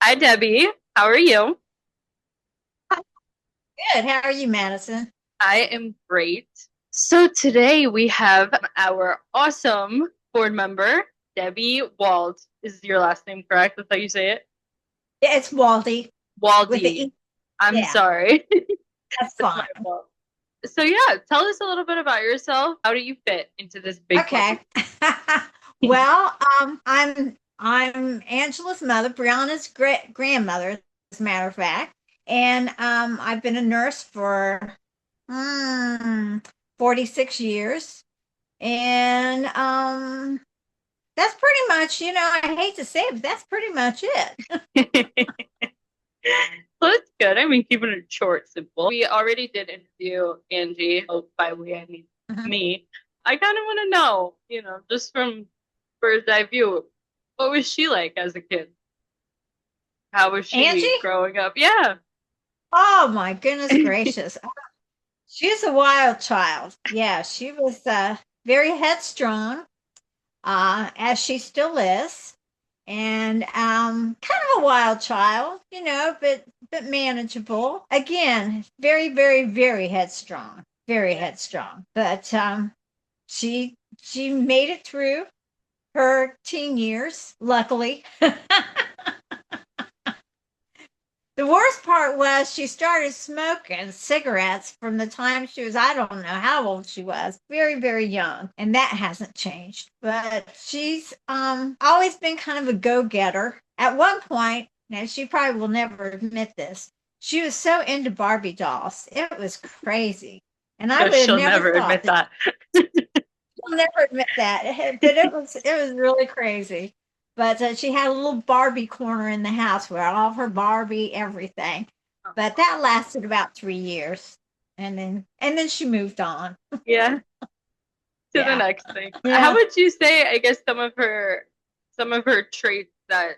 Hi, Debbie. How are you? Good. How are you, Madison? I am great. So today we have our awesome board member, Debbie Wald. Is your last name correct? That's how you say it? Yeah, it's Waldy with the Waldy. E. I'm Yeah, sorry. that's That's my fine. fault. So yeah, tell us a little bit about yourself. How do you fit into this big group? Okay. Well, I'm Angela's mother, Brianna's grandmother, as a matter of fact, and I've been a nurse for mm, 46 years, and that's pretty much, I hate to say it, but that's pretty much it. So it's good. I mean, keeping it short, simple. We already did interview Angie. Oh, by we, I mean Mhm. me. I kind of want to know, just from bird's eye view, what was she like as a kid? How was she Angie? growing up? Yeah. Oh my goodness gracious. She's a wild child. Yeah, she was very headstrong, as she still is, and kind of a wild child, but manageable. Again, very, very, very headstrong, very headstrong. But she made it through her teen years, luckily. The worst part was she started smoking cigarettes from the time she was, I don't know how old she was, very, very young. And that hasn't changed. But she's always been kind of a go-getter. At one point, now she probably will never admit this, she was so into Barbie dolls. It was crazy. And I No, would have she'll never never thought admit that that. she'll never admit that. But it was really crazy. But she had a little Barbie corner in the house where all of her Barbie everything. But that lasted about 3 years, and then she moved on. Yeah. To the Yeah, next thing. How yeah. would you say, I guess, some of her traits that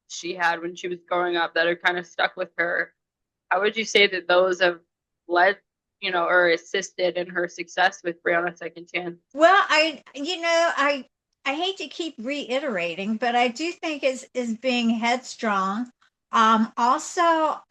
she had when she was growing up that are kind of stuck with her? How would you say that those have led, or assisted in her success with Brianna Second Chance? Well, I hate to keep reiterating, but I do think is being headstrong. Also,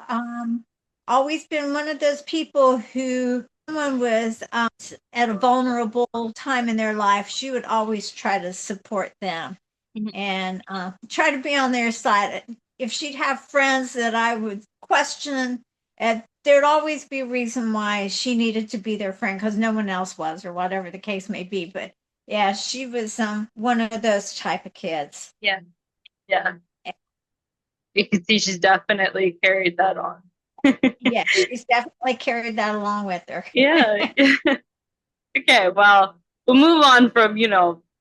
always been one of those people who someone was at a vulnerable time in their life, she would always try to support them Mhm. and try to be on their side. If she'd have friends that I would question, there'd always be a reason why she needed to be their friend because no one else was, or whatever the case may be. But yeah, she was one of those type of kids. Yeah, yeah. You can see she's definitely carried that on. Yeah, she's definitely carried that along with her. Yeah. Okay, well, we'll move on from,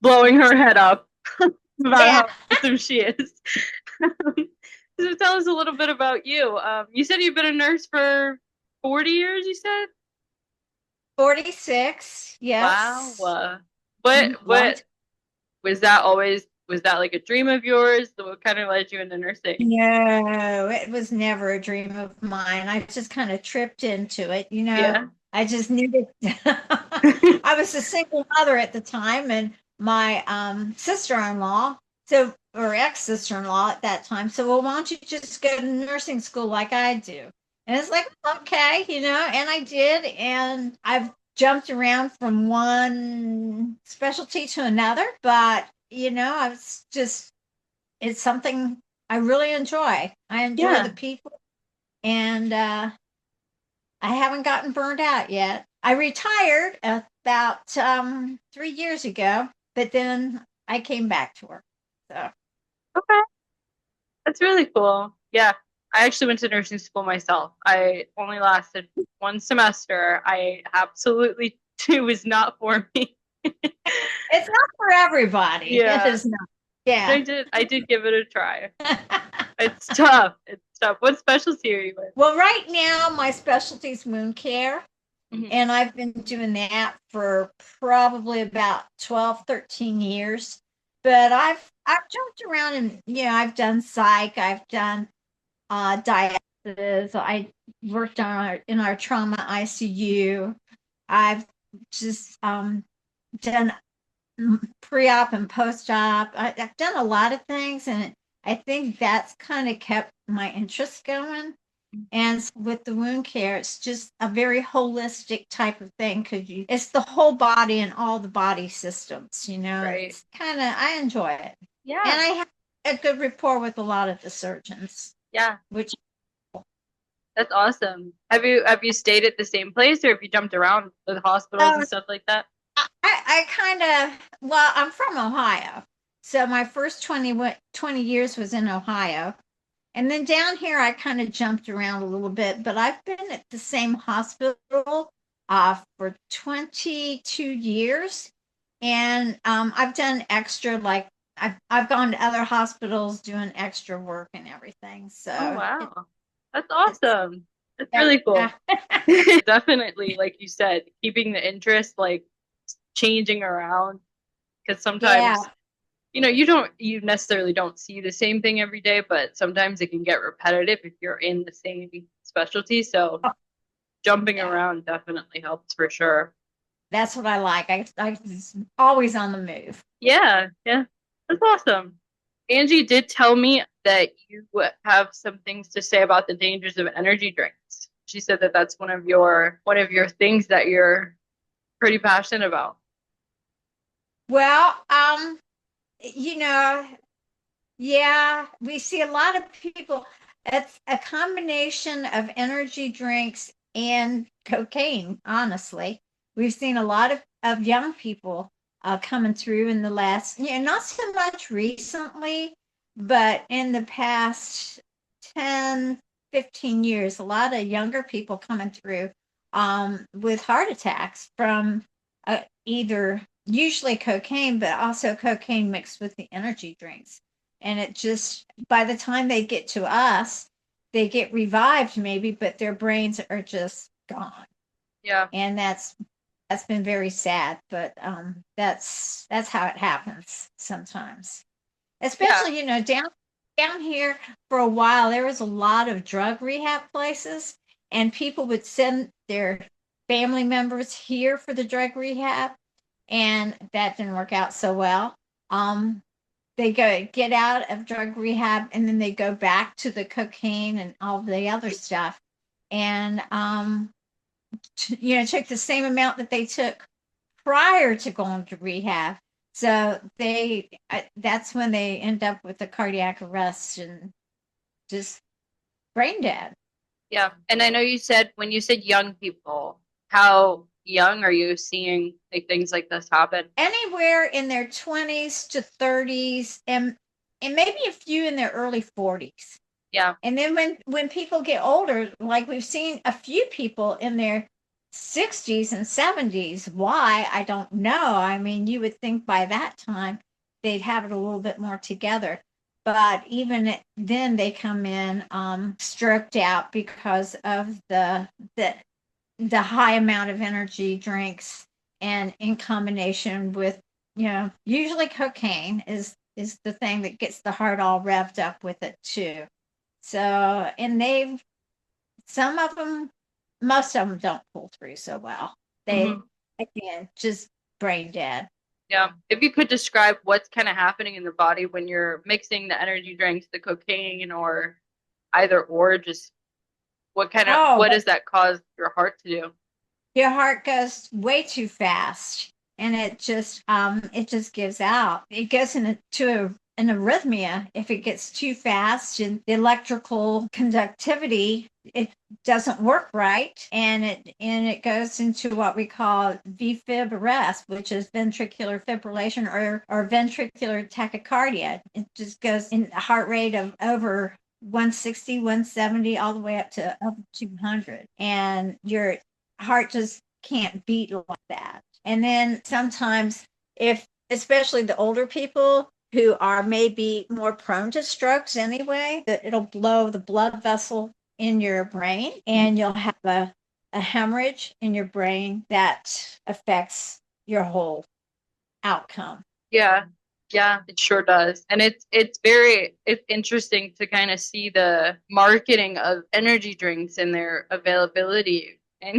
blowing her head up about Yeah, how awesome she is. So tell us a little bit about you. You said you've been a nurse for 40 years, you said? 46. Wow. Yes. Long What time. was that like a dream of yours? What kind of led you into nursing? No, it was never a dream of mine. I just kind of tripped into it. Yeah. I just needed. I was a single mother at the time, and my sister-in-law, or ex-sister-in-law at that time, said, "Well, why don't you just go to nursing school like I do?" And it's like, okay, and I did, and I've jumped around from one specialty to another, but I was just it's something I really enjoy. I enjoy the Yeah. people, and I haven't gotten burned out yet. I retired about 3 years ago, but then I came back to work. So, Okay. That's really cool. Yeah. I actually went to nursing school myself. I only lasted one semester. I absolutely it was not for me. it's not for everybody. It Yeah. is not. But Yeah. I did give it a try. It's tough. It's tough. What specialty are you Well, right now my specialty is wound care, in? and I've been doing that for probably about 12, 13 years. But I've jumped around, and I've done psych, I've done dialysis. I worked in our trauma ICU. I've just done pre-op and post-op. I've done a lot of things, and I think that's kind of kept my interest going. And with the wound care, it's just a very holistic type of thing because it's the whole body and all the body systems, you know. Right. It's kind of, I enjoy it. And Yeah. I have a good rapport with a lot of the surgeons, Yeah. which That's awesome. Have you stayed at the same place or have you jumped around with hospitals and uh, stuff like that? I kind of, well, I'm from Ohio. So my first 20 years was in Ohio. And then down here, I kind of jumped around a little bit, but I've been at the same hospital for 22 years. And I've done extra, like I've gone to other hospitals doing extra work and everything. Oh So wow. That's it's, awesome. That's yeah. really cool. Definitely, like you said, keeping the interest, like changing around because Yeah. sometimes you necessarily don't see the same thing every day, but sometimes it can get repetitive if you're in the same specialty. So Oh, jumping yeah. around definitely helps for sure. That's what I like. I always on the move. Yeah, yeah. That's awesome. Angie did tell me that you have some things to say about the dangers of energy drinks. She said that that's one of your things that you're pretty passionate about. Well, you know, yeah, we see a lot of people. It's a combination of energy drinks and cocaine, honestly. We've seen a lot of young people coming through in the last, not so much recently, but in the past 10, 15 years, a lot of younger people coming through with heart attacks from either usually cocaine, but also cocaine mixed with the energy drinks. And it just, by the time they get to us, they get revived maybe, but their brains are just gone. Yeah, And that's been very sad, but that's how it happens sometimes. yeah, Especially, down here for a while there was a lot of drug rehab places, and people would send their family members here for the drug rehab, and that didn't work out so well. Um, they go get out of drug rehab and then they go back to the cocaine and all the other stuff, and took the same amount that they took prior to going to rehab. So that's when they end up with a cardiac arrest and just brain dead. yeah. And I know you said when you said young people, how young are you seeing like things like this happen? Anywhere in their 20s to 30s, and maybe a few in their early 40s. Yeah, And then when people get older, like we've seen a few people in their 60s and 70s. Why? I don't know. I mean, you would think by that time they'd have it a little bit more together. But even then, they come in stroked out because of the high amount of energy drinks, and in combination with, usually cocaine is the thing that gets the heart all revved up with it too. So, and some of them, most of them don't pull through so well. They, hmm, again, just brain dead. yeah. If you could describe what's kind of happening in the body when you're mixing the energy drinks, the cocaine, or either or, just Oh, what does that cause your heart to do? your heart goes way too fast, and it just gives out. It goes an arrhythmia if it gets too fast, and the electrical conductivity, it doesn't work right, and it goes into what we call VFib arrest, which is ventricular fibrillation, or ventricular tachycardia. It just goes in a heart rate of over 160, 170, all the way up to 200, and your heart just can't beat like that. And then sometimes, if especially the older people who are maybe more prone to strokes anyway, that it'll blow the blood vessel in your brain, and you'll have a hemorrhage in your brain that affects your whole outcome. Yeah, yeah, it sure does. And it's interesting to kind of see the marketing of energy drinks and their availability. And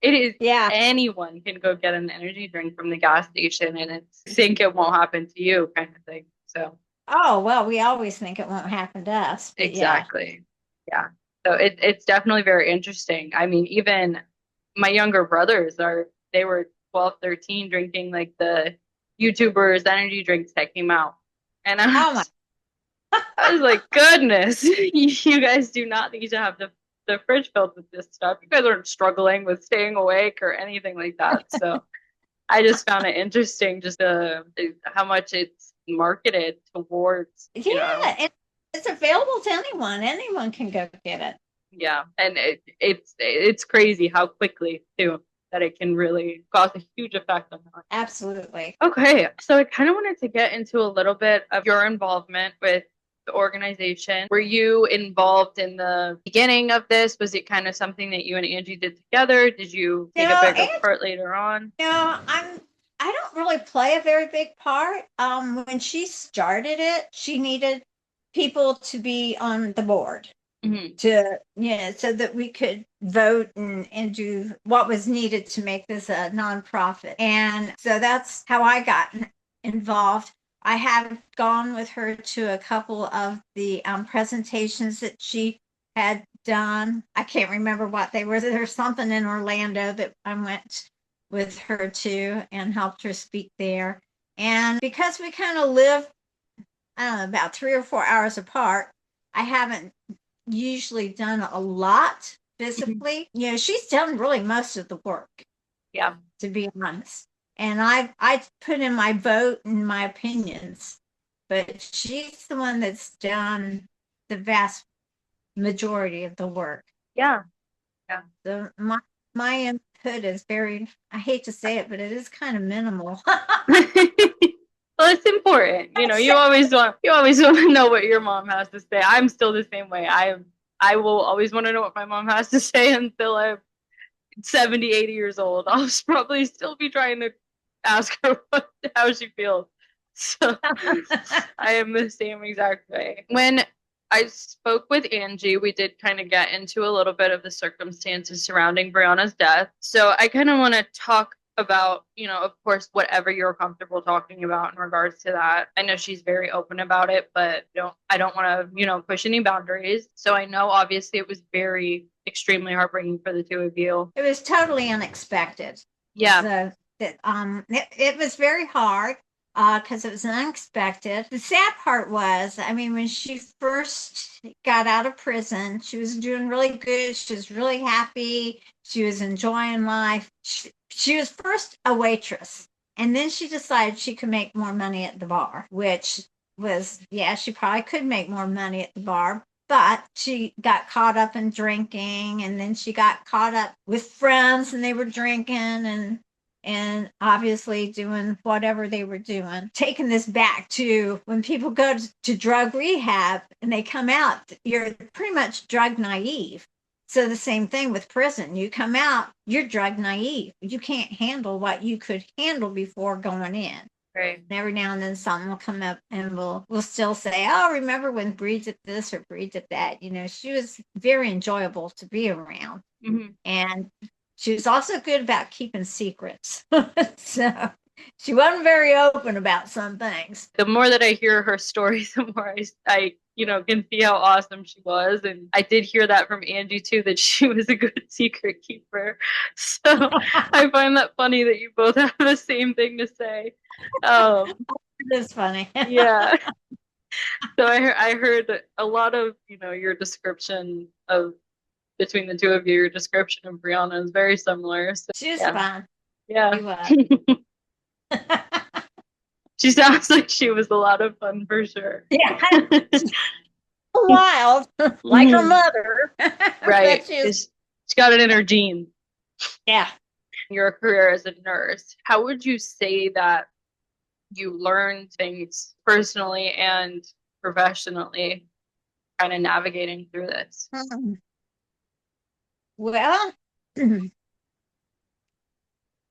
it is Yeah. anyone can go get an energy drink from the gas station and it's think it won't happen to you kind of thing. So Oh, well, we always think it won't happen to us, but yeah. Exactly. Yeah. So it's definitely very interesting. I mean, even my younger brothers they were 12, 13 drinking like the YouTubers energy drinks that came out. And Oh my. I was like, goodness, you guys do not need to have the fridge filled with this stuff. You guys aren't struggling with staying awake or anything like that. So I just found it interesting just how much it's marketed towards, Yeah, it's available to anyone. Anyone can go get it. yeah, and it's crazy how quickly too that it can really cause a huge effect on that. Absolutely. Okay, so I kind of wanted to get into a little bit of your involvement with the organization. Were you involved in the beginning of this? Was it kind of something that you and Angie did together? Did you take a bigger And part later on? I don't really play a very big part. When she started it, she needed people to be on the board Hmm. to, so that we could vote and do what was needed to make this a nonprofit. And so that's how I got involved. I have gone with her to a couple of the presentations that she had done. I can't remember what they were. There's something in Orlando that I went with her to and helped her speak there. And because we kind of live, I don't know, about 3 or 4 hours apart, I haven't usually done a lot Hmm. physically. She's done really most of the work, Yeah. to be honest. And I put in my vote and my opinions, but she's the one that's done the vast majority of the work. Yeah. Yeah. So my input is very, I hate to say it, but it is kind of minimal. Well, it's important. You always want to know what your mom has to say. I'm still the same way. I will always want to know what my mom has to say until I'm 70, 80 years old. I'll probably still be trying to ask her how she feels. So I am the same exact way. When I spoke with Angie, we did kind of get into a little bit of the circumstances surrounding Brianna's death. So I kind of want to talk about, of course, whatever you're comfortable talking about in regards to that. I know she's very open about it, but I don't want to, push any boundaries. So I know obviously it was very extremely heartbreaking for the two of you. It was totally unexpected. Yeah. So it was very hard because it was unexpected. The sad part was, I mean, when she first got out of prison, she was doing really good. She was really happy. She was enjoying life. She was first a waitress, and then she decided she could make more money at the bar, which was, yeah, she probably could make more money at the bar, but she got caught up in drinking, and then she got caught up with friends and they were drinking and obviously doing whatever they were doing. Taking this back to when people go to drug rehab and they come out, you're pretty much drug naive. So the same thing with prison. You come out, you're drug naive. You can't handle what you could handle before going in. Right. And every now and then something will come up and we'll still say, oh, remember when Bree did this or Bree did that. She was very enjoyable to be around. Mm-hmm. And she was also good about keeping secrets. So she wasn't very open about some things. The more that I hear her story, the more I can see how awesome she was. And I did hear that from Angie too, that she was a good secret keeper. So I find that funny that you both have the same thing to say. It's funny. Yeah. So I heard a lot of, your description of between the two of you, your description of Brianna is very similar. So She was yeah. fun. Yeah. She was. She sounds like she was a lot of fun for sure. Yeah. Wild, like her mother. Right. But She's got it in her genes. yeah. Your career as a nurse, how would you say that you learned things personally and professionally, kind of navigating through this? Well,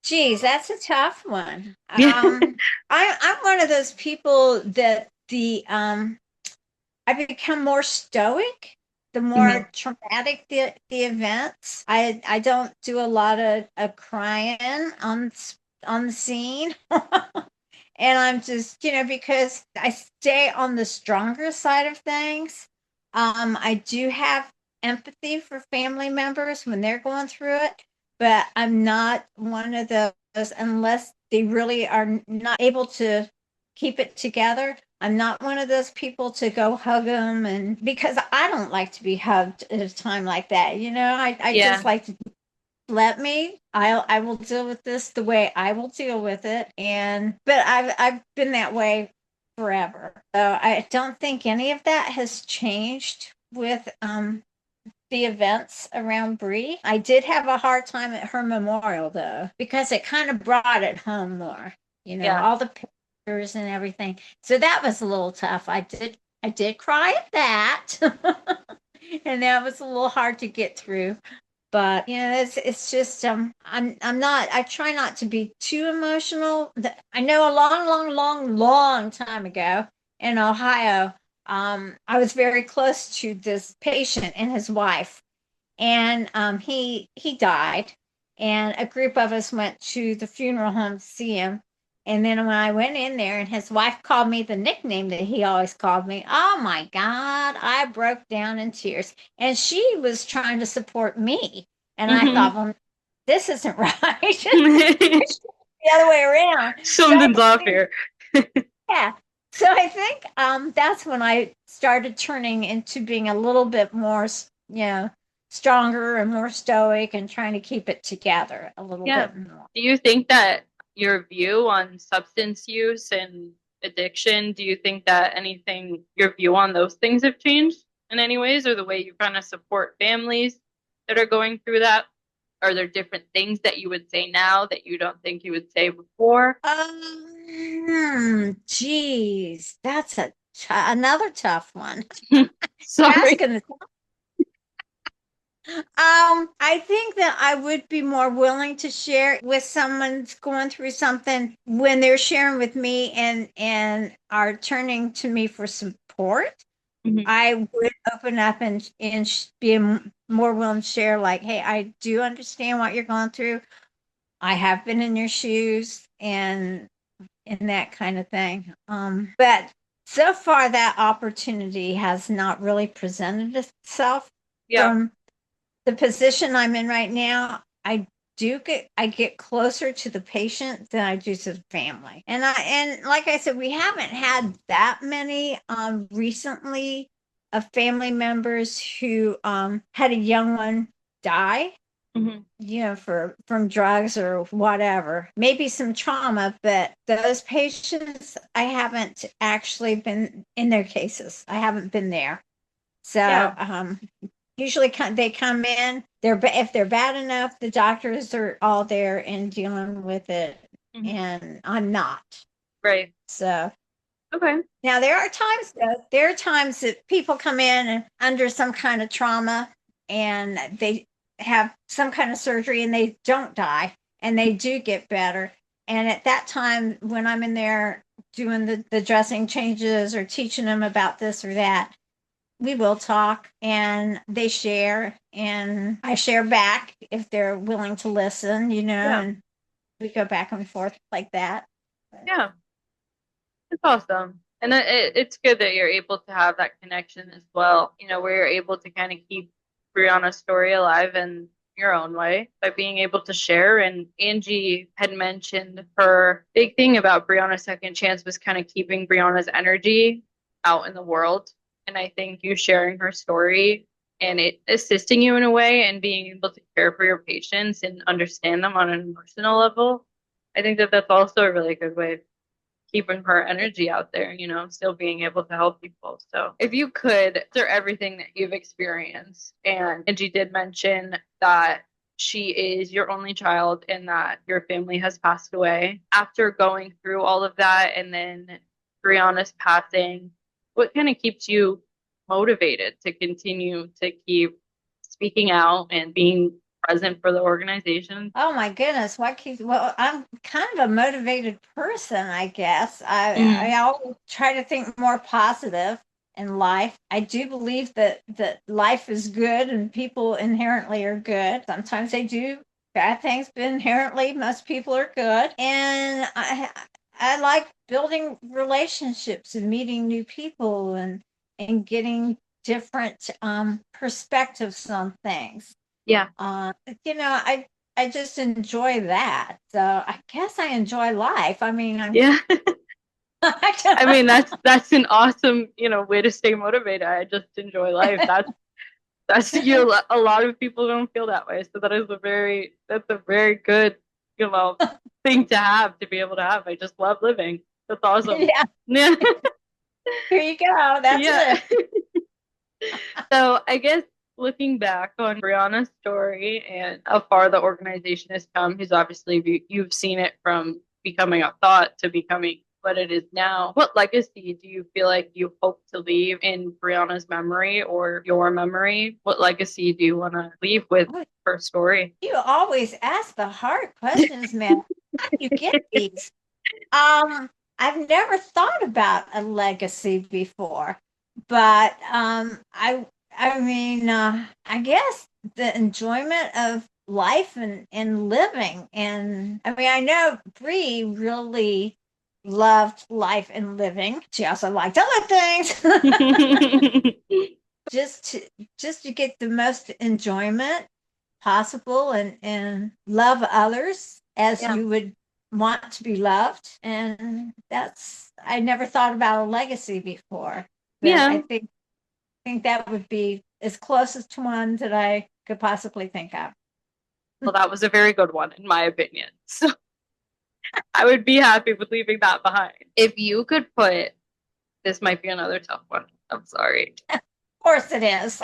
geez, that's a tough one. Yeah. I'm one of those people that I become more stoic the Mhm. more traumatic the events. I don't do a lot of crying on the scene. And I'm just, because I stay on the stronger side of things. I do have empathy for family members when they're going through it, but I'm not one of those unless they really are not able to keep it together. I'm not one of those people to go hug them, and because I don't like to be hugged at a time like that. I just Yeah. like to I will deal with this the way I will deal with it. But I've been that way forever. So I don't think any of that has changed with the events around Bree. I did have a hard time at her memorial though, because it kind of brought it home more, Yeah. all the pictures and everything. So that was a little tough. I did cry at that. And that was a little hard to get through. But it's just I'm not I try not to be too emotional. I know a long, long, long, long time ago in Ohio, I was very close to this patient and his wife, and he died, and a group of us went to the funeral home to see him. And then when I went in there and his wife called me the nickname that he always called me, oh my God, I broke down in tears. And she was trying to support me. And I Hmm. thought, well, this isn't right. The other way around. So I Something's off think, here. yeah. So I think that's when I started turning into being a little bit more, stronger and more stoic and trying to keep it together a little Yeah. bit more. Do you think that your view on substance use and addiction, do you think that your view on those things have changed in any ways, or the way you kind of support families that are going through that? Are there different things that you would say now that you don't think you would say before? Geez, that's another tough one. You're Sorry. asking. I think that I would be more willing to share with someone's going through something when they're sharing with me and are turning to me for support. Hmm. I would open up and be more willing to share, like, hey, I do understand what you're going through. I have been in your shoes and that kind of thing. But so far that opportunity has not really presented itself Yeah. from the position I'm in right now. I get closer to the patient than I do to the family. And like I said, we haven't had that many recently of family members who had a young one die, Hmm. from drugs or whatever. Maybe some trauma, but those patients, I haven't actually been in their cases. I haven't been there. So Yeah. usually they come in. If they're bad enough, the doctors are all there and dealing with it, Hmm. and I'm not. Right. So Okay. now there are times that people come in and under some kind of trauma, and they have some kind of surgery and they don't die and they do get better. And at that time, when I'm in there doing the dressing changes or teaching them about this or that, we will talk and they share and I share back if they're willing to listen, Yeah. and we go back and forth like that. Yeah. It's awesome. And it's good that you're able to have that connection as well, where you're able to kind of keep Brianna's story alive in your own way by being able to share. And Angie had mentioned her big thing about Brianna's second chance was kind of keeping Brianna's energy out in the world. And I think you sharing her story and it assisting you in a way and being able to care for your patients and understand them on an emotional level, I think that that's also a really good way keeping her energy out there, still being able to help people. So if you could, through everything that you've experienced, and Angie did mention that she is your only child and that your family has passed away. After going through all of that and then Brianna's passing, what kind of keeps you motivated to continue to keep speaking out and being present for the organization? Oh my goodness, well, I'm kind of a motivated person, I guess. I Mm-hmm. always try to think more positive in life. I do believe that life is good and people inherently are good. Sometimes they do bad things, but inherently most people are good. And I like building relationships and meeting new people and getting different perspectives on things. Yeah. Uh, you know, I just enjoy that. So I guess I enjoy life. I mean, I'm Yeah. I mean, I that's an awesome, way to stay motivated. I just enjoy life. That's a lot of people don't feel that way. So that's a very good, you know, thing to have to be able to have. I just love living. That's awesome. yeah, Yeah. here you go. That's Yeah. it. So I guess looking back on Brianna's story and how far the organization has come, because obviously you've seen it from becoming a thought to becoming what it is now. What legacy do you feel like you hope to leave in Brianna's memory or your memory? What legacy do you want to leave with her story? You always ask the hard questions, man. How do you get these? I've never thought about a legacy before, but I mean, I guess the enjoyment of life and living, and I mean, I know Bree really loved life and living. She also liked other things. just to just to get the most enjoyment possible and love others as Yeah. you would want to be loved. And that's I never thought about a legacy before, but Yeah. I think that would be as closest to one that I could possibly think of. Well, that was a very good one, in my opinion. So I would be happy with leaving that behind. If you could put, this might be another tough one. I'm sorry. Of course it is.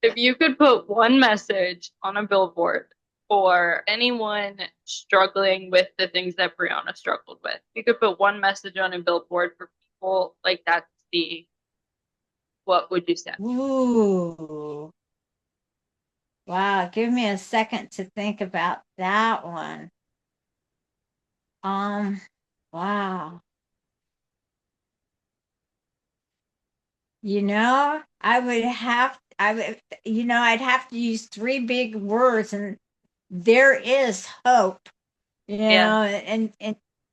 If you could put one message on a billboard for anyone struggling with the things that Brianna struggled with, you could put one message on a billboard for people like that to see, what would you say? Ooh. Wow, give me a second to think about that one. Um, wow. I'd have to use three big words, and there is hope, Yeah. and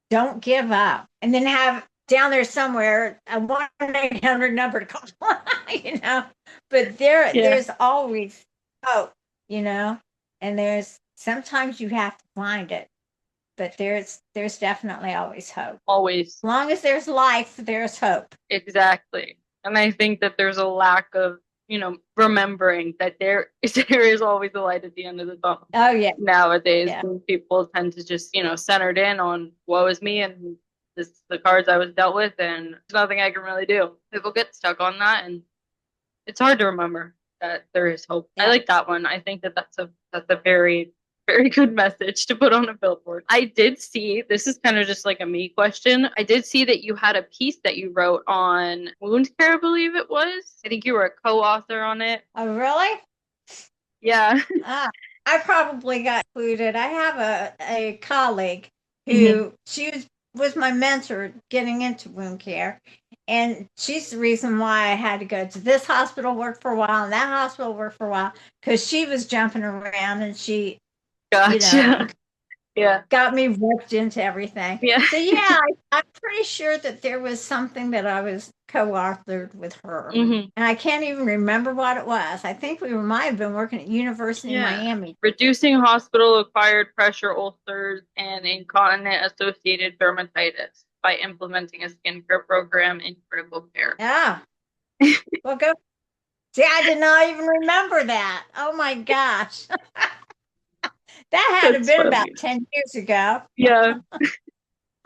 don't give up. And then have down there somewhere a 1-800 number to call, you know. But Yeah. there's always hope, you know, and there's sometimes you have to find it, but there's definitely always hope. Always. As long as there's life, there's hope. Exactly. And I think that there's a lack of, remembering that there is always a light at the end of the tunnel. Oh yeah, Nowadays, yeah. people tend to just, centered in on woe is me and this is the cards I was dealt with and there's nothing I can really do. People get stuck on that and it's hard to remember that there is hope. I Yeah. like that one. I think that that's a very very good message to put on a billboard. I did see, this is kind of just like a me question. I did see that you had a piece that you wrote on wound care, I believe it was. I think you were a co-author on it. Oh really? Yeah. Ah, I probably got included. I have a colleague Mhm. who was my mentor getting into wound care. And she's the reason why I had to go to this hospital, work for a while, and that hospital, work for a while, because she was jumping around and she, you know, Gotcha. Yeah. got me roped into everything. Yeah. So yeah, I'm pretty sure that there was something that I was co-authored with her, Hmm. and I can't even remember what it was. I think we might have been working at University of Yeah. Miami. Reducing hospital acquired pressure ulcers and incontinent associated dermatitis by implementing a skincare program in critical care. Yeah, well, go. See, I did not even remember that. Oh my gosh, that had to have That's been about funny. 10 years ago. Yeah,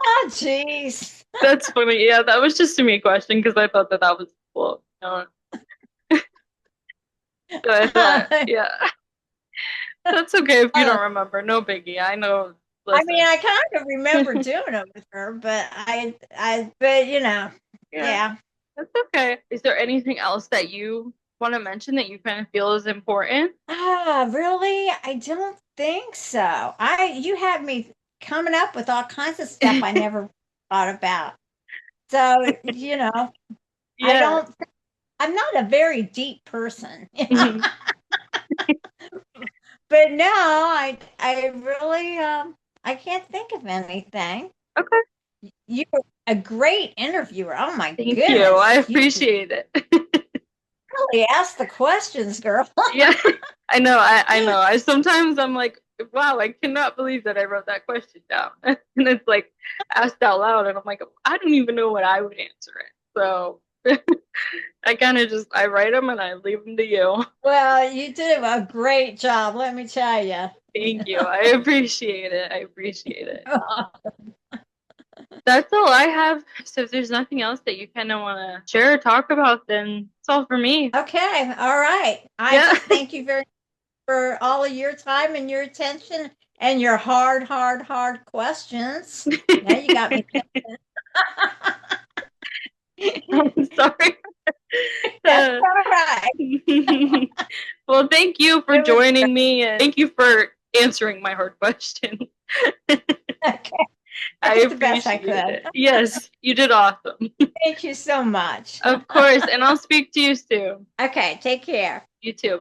Oh, jeez. that's funny. Yeah, that was just a me question because I thought that was cool. So I thought, yeah, that's okay if you don't remember. No biggie. I know. I mean, Listen. I kind of remember doing it with her, but but Yeah, yeah. that's okay. Is there anything else that you want to mention that you kind of feel is important? Really? I don't think so. You had me coming up with all kinds of stuff I never thought about. So, I Yeah. don't, I'm not a very deep person, Mhm. but no, I really, I can't think of anything. Okay. You were a great interviewer. Oh my Thank goodness. you. I You appreciate it. really asked the questions, girl. Yeah, I know. I know. I sometimes I'm like, wow, I cannot believe that I wrote that question down. And it's like asked out loud, and I'm like, I don't even know what I would answer it. So I kind of just I write them and I leave them to you. Well, you did a great job, let me tell you. Thank you. I appreciate it. I appreciate it. That's all I have. So if there's nothing else that you kind of want to share or talk about, then it's all for me. Okay, all right. I Yeah. just thank you very much for all of your time and your attention and your hard questions. Now you got me thinking. I'm sorry. That's all right. Well, thank you for It was joining me and thank you for answering my hard question. okay. I I did the best I appreciate could. it. Yes, you did awesome. Thank you so much. Of course, and I'll speak to you soon. Okay, take care. You too.